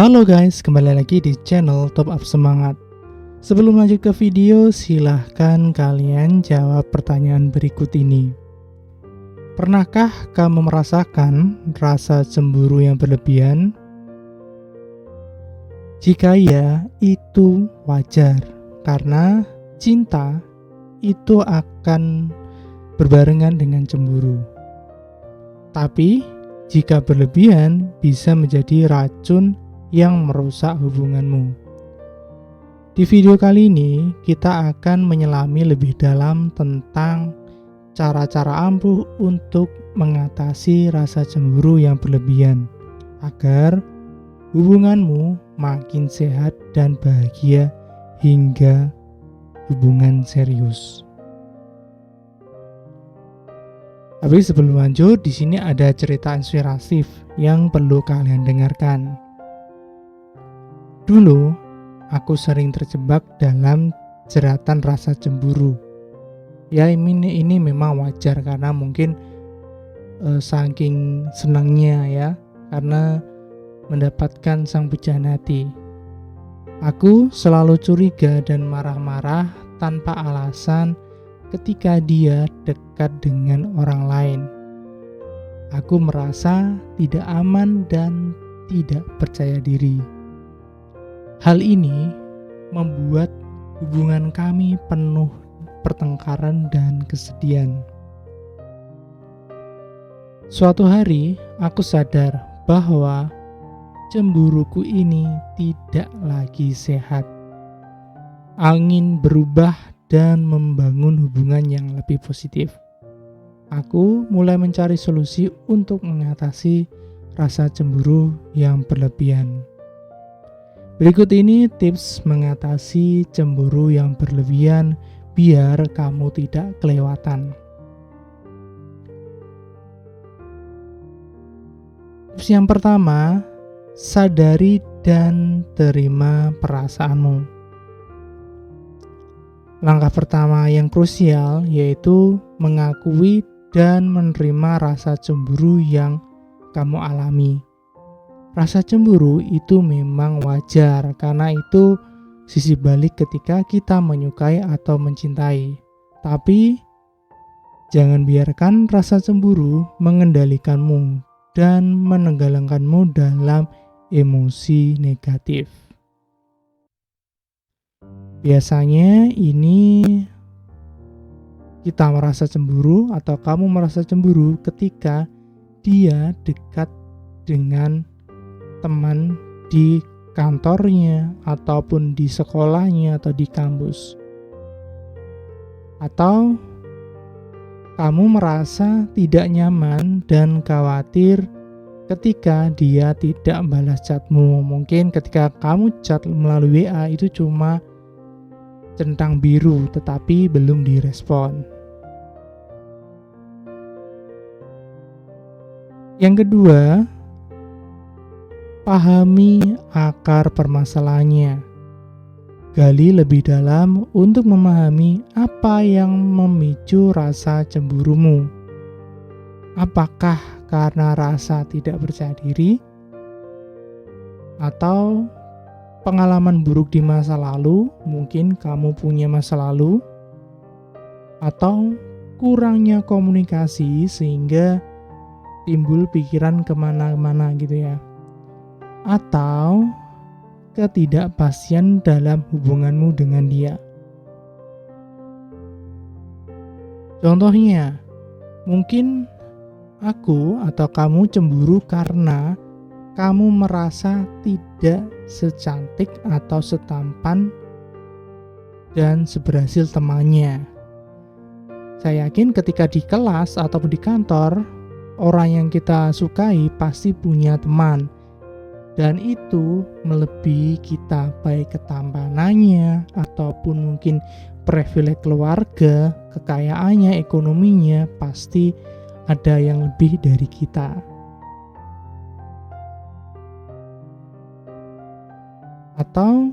Halo guys, kembali lagi di channel Top Up Semangat. Sebelum lanjut ke video, silahkan kalian jawab pertanyaan berikut ini. Pernahkah kamu merasakan rasa cemburu yang berlebihan? Jika ya, itu wajar, karena cinta itu akan berbarengan dengan cemburu. Tapi, jika berlebihan bisa menjadi racun yang merusak hubunganmu. Di video kali ini, kita akan menyelami lebih dalam tentang cara-cara ampuh untuk mengatasi rasa cemburu yang berlebihan, agar hubunganmu makin sehat dan bahagia hingga hubungan serius. Tapi sebelum lanjut, di sini ada cerita inspiratif yang perlu kalian dengarkan. Dulu, aku sering terjebak dalam jeratan rasa cemburu. Ya, ini memang wajar karena mungkin saking senangnya ya, karena mendapatkan sang pujaan hati. Aku selalu curiga dan marah-marah tanpa alasan ketika dia dekat dengan orang lain. Aku merasa tidak aman dan tidak percaya diri. Hal ini membuat hubungan kami penuh pertengkaran dan kesedihan. Suatu hari, aku sadar bahwa cemburuku ini tidak lagi sehat. Angin berubah dan membangun hubungan yang lebih positif. Aku mulai mencari solusi untuk mengatasi rasa cemburu yang berlebihan. Berikut ini tips mengatasi cemburu yang berlebihan biar kamu tidak kelewatan. Tips yang pertama, sadari dan terima perasaanmu. Langkah pertama yang krusial yaitu mengakui dan menerima rasa cemburu yang kamu alami. Rasa cemburu itu memang wajar karena itu sisi balik ketika kita menyukai atau mencintai. Tapi jangan biarkan rasa cemburu mengendalikanmu dan menenggelamkanmu dalam emosi negatif. Biasanya ini kita merasa cemburu atau kamu merasa cemburu ketika dia dekat dengan teman di kantornya ataupun di sekolahnya atau di kampus. Atau kamu merasa tidak nyaman dan khawatir ketika dia tidak balas chatmu. Mungkin ketika kamu chat melalui WA itu cuma centang biru tetapi belum direspon. Yang kedua, pahami akar permasalahannya. Gali lebih dalam untuk memahami apa yang memicu rasa cemburumu. Apakah karena rasa tidak percaya diri? Atau pengalaman buruk di masa lalu? Mungkin kamu punya masa lalu. Atau kurangnya komunikasi sehingga timbul pikiran kemana-mana gitu ya. Atau ketidakpastian dalam hubunganmu dengan dia. Contohnya, mungkin aku atau kamu cemburu karena kamu merasa tidak secantik atau setampan dan seberhasil temannya. Saya yakin ketika di kelas ataupun di kantor, orang yang kita sukai pasti punya teman. Dan itu melebihi kita, baik ketampanannya ataupun mungkin privilege keluarga, kekayaannya, ekonominya, pasti ada yang lebih dari kita. Atau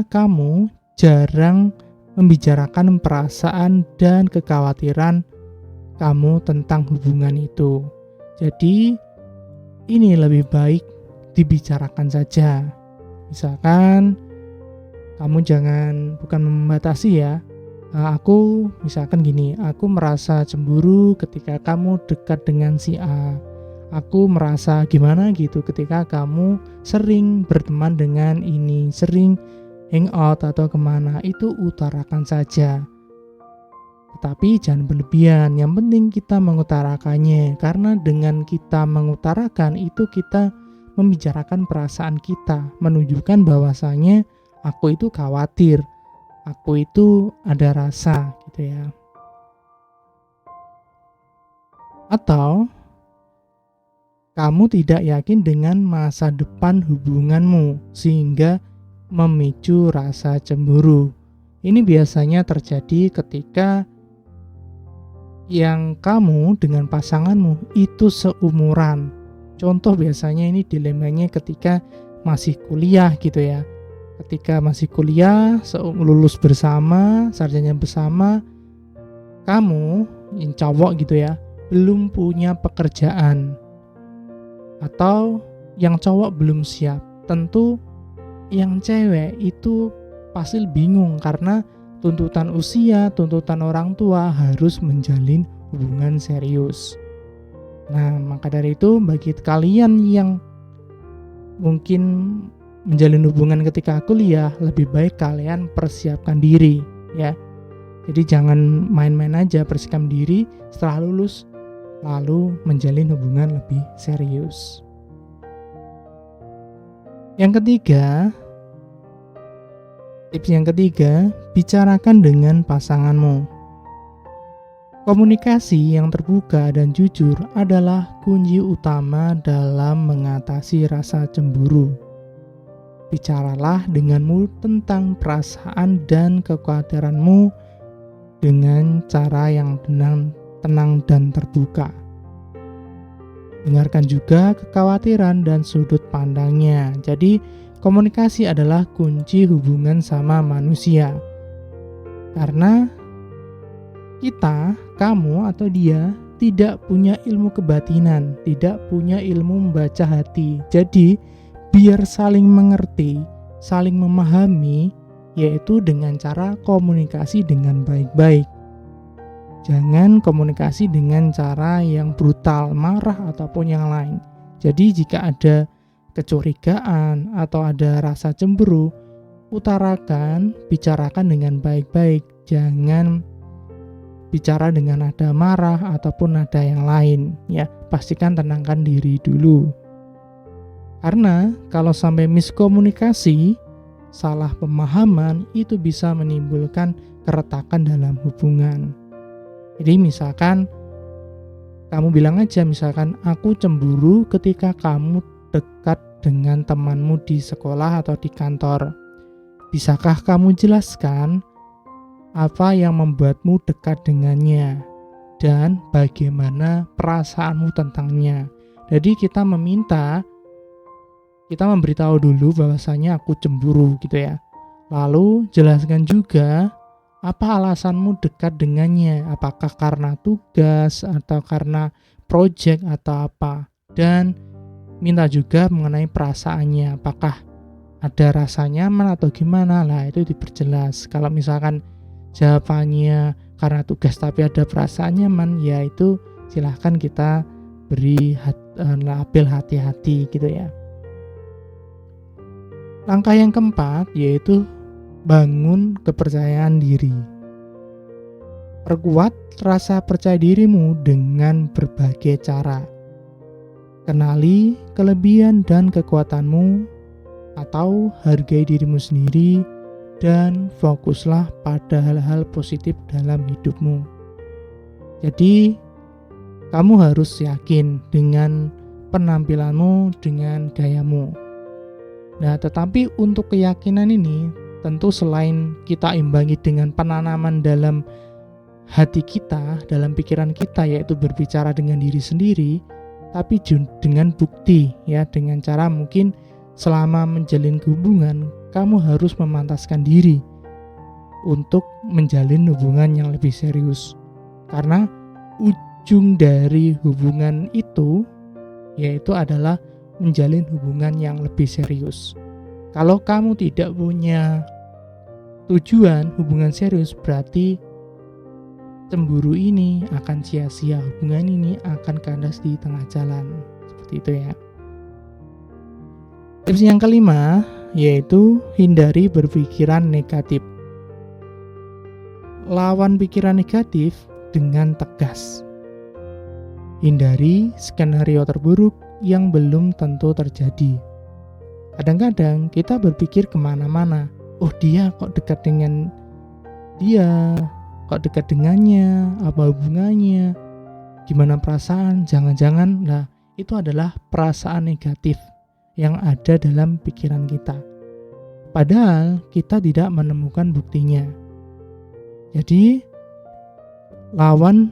kamu jarang membicarakan perasaan dan kekhawatiran kamu tentang hubungan itu. Jadi ini lebih baik dibicarakan saja. Misalkan kamu bukan membatasi ya. Aku misalkan gini, aku merasa cemburu ketika kamu dekat dengan si A. Aku merasa gimana gitu ketika kamu sering berteman dengan ini, sering hangout atau kemana, itu utarakan saja. Tetapi jangan berlebihan, yang penting kita mengutarakannya. Karena dengan kita mengutarakan itu kita membicarakan perasaan kita, menunjukkan bahwasanya aku itu khawatir, aku itu ada rasa gitu ya. Atau kamu tidak yakin dengan masa depan hubunganmu sehingga memicu rasa cemburu. Ini biasanya terjadi ketika yang kamu dengan pasanganmu itu seumuran. Contoh biasanya ini dilemanya ketika masih kuliah gitu ya. Ketika masih kuliah, lulus bersama, sarjana bersama, kamu yang cowok gitu ya, belum punya pekerjaan. Atau yang cowok belum siap. Tentu yang cewek itu pasti bingung karena tuntutan usia, tuntutan orang tua harus menjalin hubungan serius. Nah, maka dari itu bagi kalian yang mungkin menjalin hubungan ketika kuliah, lebih baik kalian persiapkan diri ya. Jadi jangan main-main aja, persiapkan diri setelah lulus lalu menjalin hubungan lebih serius. Tips yang ketiga, bicarakan dengan pasanganmu. Komunikasi yang terbuka dan jujur adalah kunci utama dalam mengatasi rasa cemburu. Bicaralah denganmu tentang perasaan dan kekhawatiranmu dengan cara yang tenang dan terbuka. Dengarkan juga kekhawatiran dan sudut pandangnya. Jadi, komunikasi adalah kunci hubungan sama manusia. Karena kamu atau dia tidak punya ilmu kebatinan, tidak punya ilmu membaca hati. Jadi, biar saling mengerti, saling memahami, yaitu dengan cara komunikasi dengan baik-baik. Jangan komunikasi dengan cara yang brutal, marah ataupun yang lain. Jadi jika ada kecurigaan atau ada rasa cemburu, bicarakan dengan baik-baik. Jangan bicara dengan nada marah ataupun nada yang lain ya. Pastikan tenangkan diri dulu. Karena kalau sampai miskomunikasi, salah pemahaman itu bisa menimbulkan keretakan dalam hubungan. Jadi misalkan kamu bilang aja, misalkan aku cemburu ketika kamu dekat dengan temanmu di sekolah atau di kantor. Bisakah kamu jelaskan apa yang membuatmu dekat dengannya dan bagaimana perasaanmu tentangnya? Jadi kita memberitahu dulu bahwasanya aku cemburu gitu ya. Lalu jelaskan juga apa alasanmu dekat dengannya, apakah karena tugas atau karena project atau apa. Dan minta juga mengenai perasaannya, apakah ada rasa nyaman atau gimana lah, itu diperjelas. Kalau misalkan jawabannya karena tugas tapi ada perasaan nyaman, ya itu silahkan kita beri label hati-hati gitu ya. Langkah yang keempat yaitu bangun kepercayaan diri. Perkuat rasa percaya dirimu dengan berbagai cara. Kenali kelebihan dan kekuatanmu atau hargai dirimu sendiri dan fokuslah pada hal-hal positif dalam hidupmu. Jadi, kamu harus yakin dengan penampilanmu, dengan gayamu. Nah, tetapi untuk keyakinan ini tentu selain kita imbangi dengan penanaman dalam hati kita, dalam pikiran kita, yaitu berbicara dengan diri sendiri, tapi dengan bukti ya, dengan cara mungkin selama menjalin hubungan kamu harus memantaskan diri untuk menjalin hubungan yang lebih serius. Karena ujung dari hubungan itu yaitu adalah menjalin hubungan yang lebih serius. Kalau kamu tidak punya tujuan hubungan serius, berarti cemburu ini akan sia-sia, hubungan ini akan kandas di tengah jalan. Seperti itu ya. Tips yang kelima yaitu hindari berpikiran negatif. Lawan pikiran negatif dengan tegas. Hindari skenario terburuk yang belum tentu terjadi. Kadang-kadang kita berpikir kemana-mana. Oh, dia kok dekat dengan dia, kok dekat dengannya, apa hubungannya, gimana perasaan, jangan-jangan. Nah, itu adalah perasaan negatif yang ada dalam pikiran kita. Padahal kita tidak menemukan buktinya. Jadi, lawan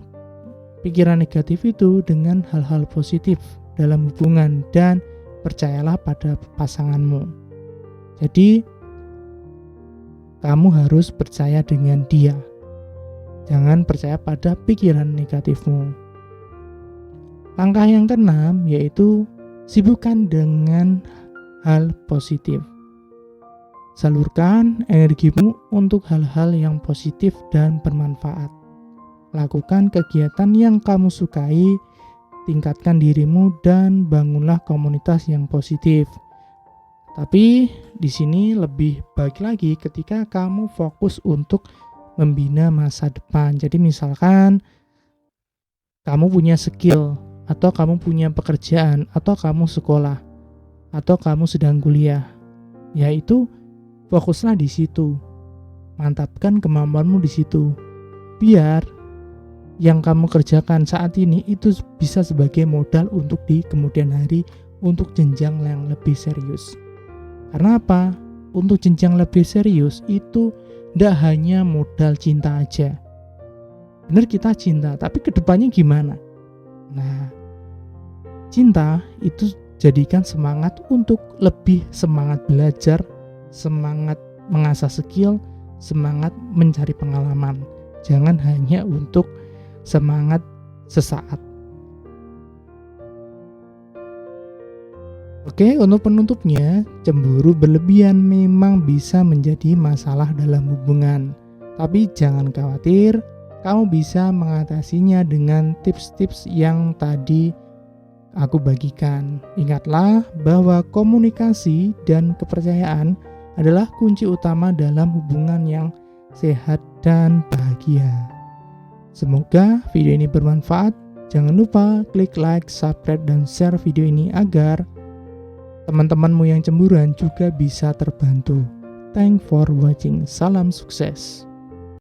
pikiran negatif itu dengan hal-hal positif dalam hubungan dan percayalah pada pasanganmu. Jadi, kamu harus percaya dengan dia. Jangan percaya pada pikiran negatifmu. Langkah yang keenam yaitu sibukkan dengan hal positif. Salurkan energimu untuk hal-hal yang positif dan bermanfaat. Lakukan kegiatan yang kamu sukai, tingkatkan dirimu dan bangunlah komunitas yang positif. Tapi di sini lebih baik lagi ketika kamu fokus untuk membina masa depan. Jadi misalkan kamu punya skill, atau kamu punya pekerjaan, atau kamu sekolah, atau kamu sedang kuliah, yaitu fokuslah di situ. Mantapkan kemampuanmu di situ. Biar yang kamu kerjakan saat ini itu bisa sebagai modal untuk di kemudian hari untuk jenjang yang lebih serius. Karena apa? Untuk jenjang lebih serius itu tidak hanya modal cinta aja. Benar kita cinta, tapi kedepannya gimana? Nah, cinta itu jadikan semangat untuk lebih semangat belajar, semangat mengasah skill, semangat mencari pengalaman. Jangan hanya untuk semangat sesaat. Oke, untuk penutupnya, cemburu berlebihan memang bisa menjadi masalah dalam hubungan. Tapi jangan khawatir, kamu bisa mengatasinya dengan tips-tips yang tadi aku bagikan. Ingatlah bahwa komunikasi dan kepercayaan adalah kunci utama dalam hubungan yang sehat dan bahagia. Semoga video ini bermanfaat. Jangan lupa klik like, subscribe, dan share video ini agar teman-temanmu yang cemburuan juga bisa terbantu. Thanks for watching. Salam sukses.